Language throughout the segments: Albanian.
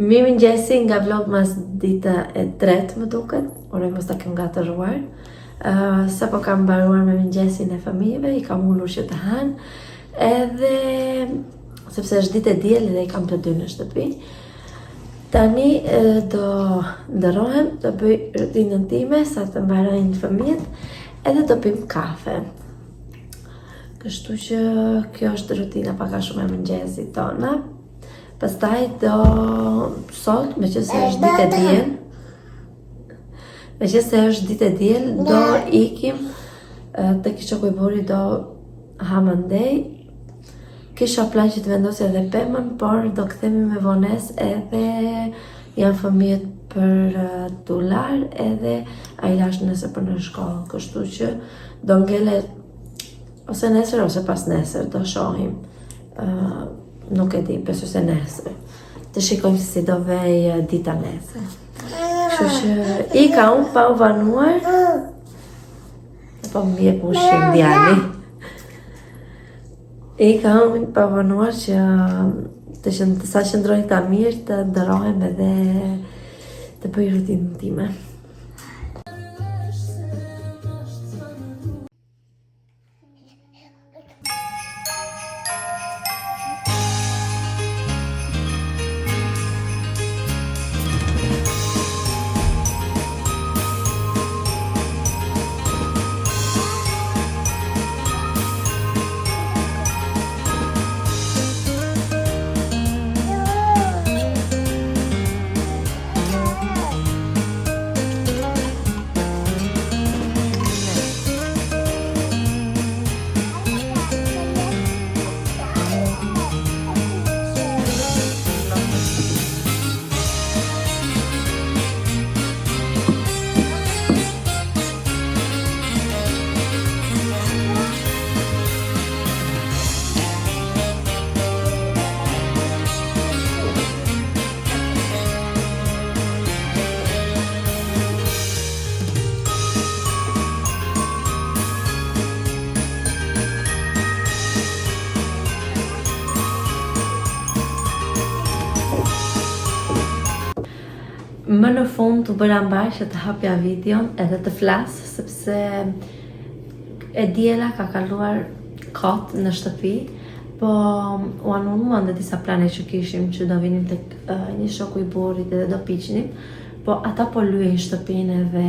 Mirë mëngjesi nga vlog mas dita e tretë më duket, uroj mos ta kem gatëruar. Sapo kam mbaruar me mëngjesin e fëmijëve, i kam ullur që të hanë, edhe sepse është ditë e diel dhe i kam të dy në shtëpi. Tani do ndërrohem, do bëj rutinën time sa të mbarojnë fëmijët, edhe do pim kafe. Kështu që kjo është rutina pak a shumë e mëngjesit tona. Pastaj do sot, meqense është ditë e diel, do ikim te shoku i burrit, do ha mandej. Kisha plan që të vendosja edhe pemën, por do kthehemi me vonesë, edhe janë fëmijët për tullar, edhe ai lash nesër për në shkollë, kështu që do ngelet ose nesër ose pas nesër, do shohim. Nuk e di, besoj se nesër. Të shikojmë si do vej dita nesër. Kështu që i ka unë pa u vanuar, po më bie pushim djali. I ka unë pa u vanuar që sa qëndrojnë ta mirë, të ndërohem edhe të bëj rutinën time. Më në fund u bëra mbar që të hapja videon edhe të flas, sepse e diela ka kaluar kot në shtëpi, po u anulluan dhe disa plane që kishim, që do vinim tek një shoku i burrit edhe do piqnim, po ata po lyejnë shtëpinë edhe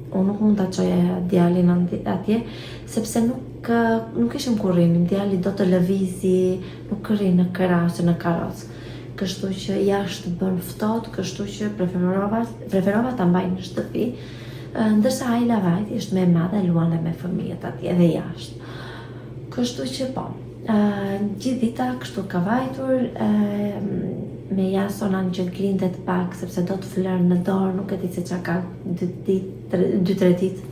unë nuk mund ta çoja djalin atje, sepse nuk ishim ku rrinim, djali do të lëvizi, nuk rri në krahas në karrocë. Kështu që jashtë bën ftohtë, kështu që preferova ta mbaj në shtëpi, ndërsa Ajla vajti është më e madhe, luan me fëmijët atje edhe jashtë. Kështu që po, gjithë dita kështu ka vajtur, me Jasonan që glindet pak, sepse do të flërë në dorë, nuk e di se çka ka 2-3 ditë,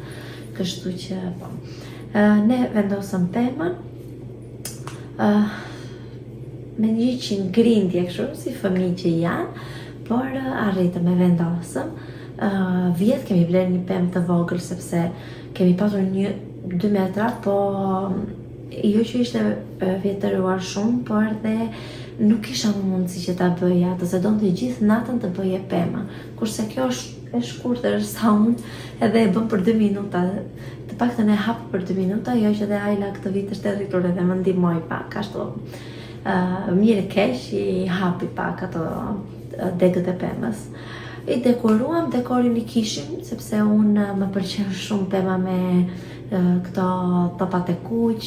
kështu që po. Ne vendosëm pemën, me 100 grindje kështu, si fëmijë që janë, por arritëm e vendosëm. Vjet kemi bler një pemë të vogël, sepse kemi patur 2 metra, po jo që ishte vjetëruar shumë, por dhe nuk isha mundësi që ta bëja, se donte gjithë natën të bëje pema. Kurse kjo është e shkurtër sa unë, edhe e bëm për 2 minuta, të paktën e hap për 2 minuta, jo që dhe Ajla këtë vit është e rritur edhe më ndihmoi pak, ashtu. Mirë keq i hapi pak ato degët e pemës. I dekoruam, dekorin i kishim, sepse unë më pëlqen shumë pema me këto topat e kuq,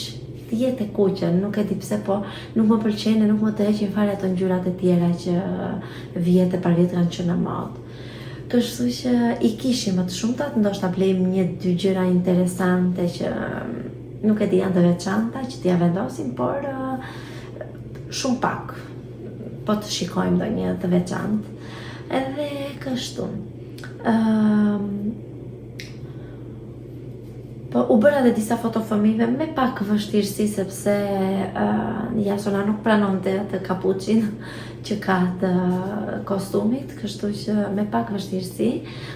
jetë e kuqe, nuk e di pse, po nuk më pëlqen, nuk më të heqin fare ato ngjyrat e tjera që vjet e par vjet kanë qenë në modë. Kështu që i kishim më të shumtat, ndoshta blejmë 1-2 gjëra interesante që nuk e di janë të veçanta, që t'ja vendosim, por shumë pak, po të shikojmë ndonjë të veçantë. Edhe kështu. Po u bëra dhe disa foto fëmijëve me pak vështirësi, sepse Jasona nuk pranonte atë kapuçin që ka të kostumit, kështu që me pak vështirësi.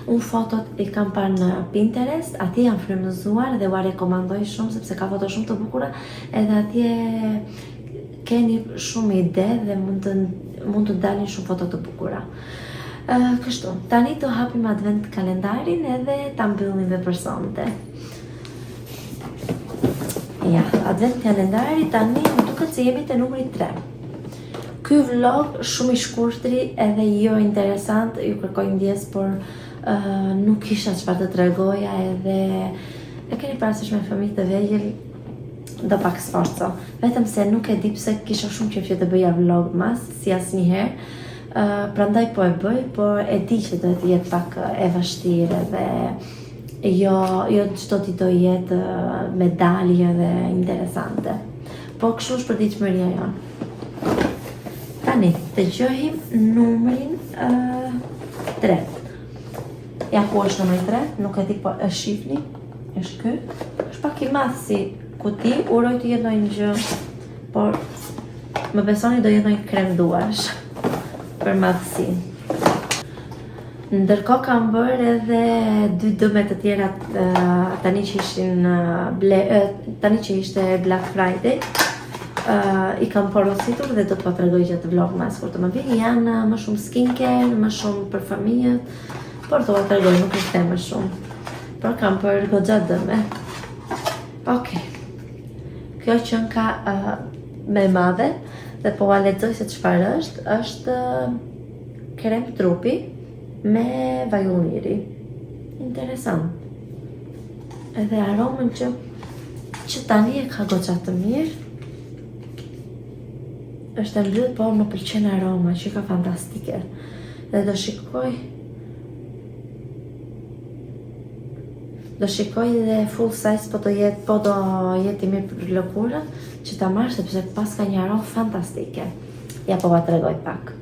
Unë fotot i kam parë në Pinterest, atje janë frymëzuar dhe ua rekomandoj shumë, sepse ka foto shumë të bukura, edhe atje keni shumë ide dhe mund të mund të dalin shumë foto të bukura. Kështu, tani do hapim advent kalendarin edhe ta mbyllim dhe për sonte. Ja, advent kalendari tani më duket se jemi te numri 3. Ky vlog shumë i shkurtri edhe jo interesant, ju kërkoj ndjes, por nuk kisha çfarë të tregoja edhe e keni parasysh me fëmijë të vegjël do pak sforco. Vetëm se nuk e di pse kisha shumë qejf që të bëja vlog mas, si asnjëherë. Prandaj po e bëj, por e di që do të jetë pak e vështirë dhe jo çdo ditë do jetë medalje dhe interesante. Po kështu është përditshmëria jonë. Tani, të gjohim numrin 3. Ja, ku është numri 3? Nuk e di, po e shifni? Është ky? Është pak i madh si kuti, uroj të jetë ndonjë gjë, por më besoni do jetë ndonjë krem duash për madhësinë. Ndërkohë kam bërë edhe 2 dëme të tjera tani që ishte Black Friday. I kam porositur dhe do të po tregoj gjatë vlog mas kur të më vini. Janë më shumë skincare, më shumë për fëmijët, por do të tregoj nuk ishte më shumë. Por kam bërë goxha dëme. Okej. Kjo që ka me madhe dhe po a lexoj se çfarë është krem trupi me vaj ulliri. Interesant. Edhe aromën që tani e ka goxha të mirë. Është e mbyllur, por më pëlqen aroma, që ka fantastike. Dhe do shikoj dhe full size po do jetë i mirë për lëkurën që ta marrë, sepse pas ka një aromë fantastike. Ja po va tregoj pak.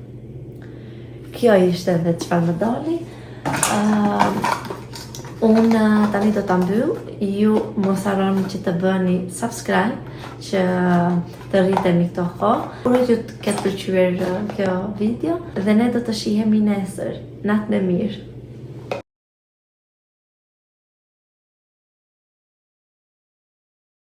Kjo ishte dhe çfarë më doli. Unë tani do ta mbyll. Ju mos harroni që të bëni subscribe që të rritemi këto kohë. Uroj që të ketë pëlqyer kjo video dhe ne do të shihemi nesër. Natën e mirë.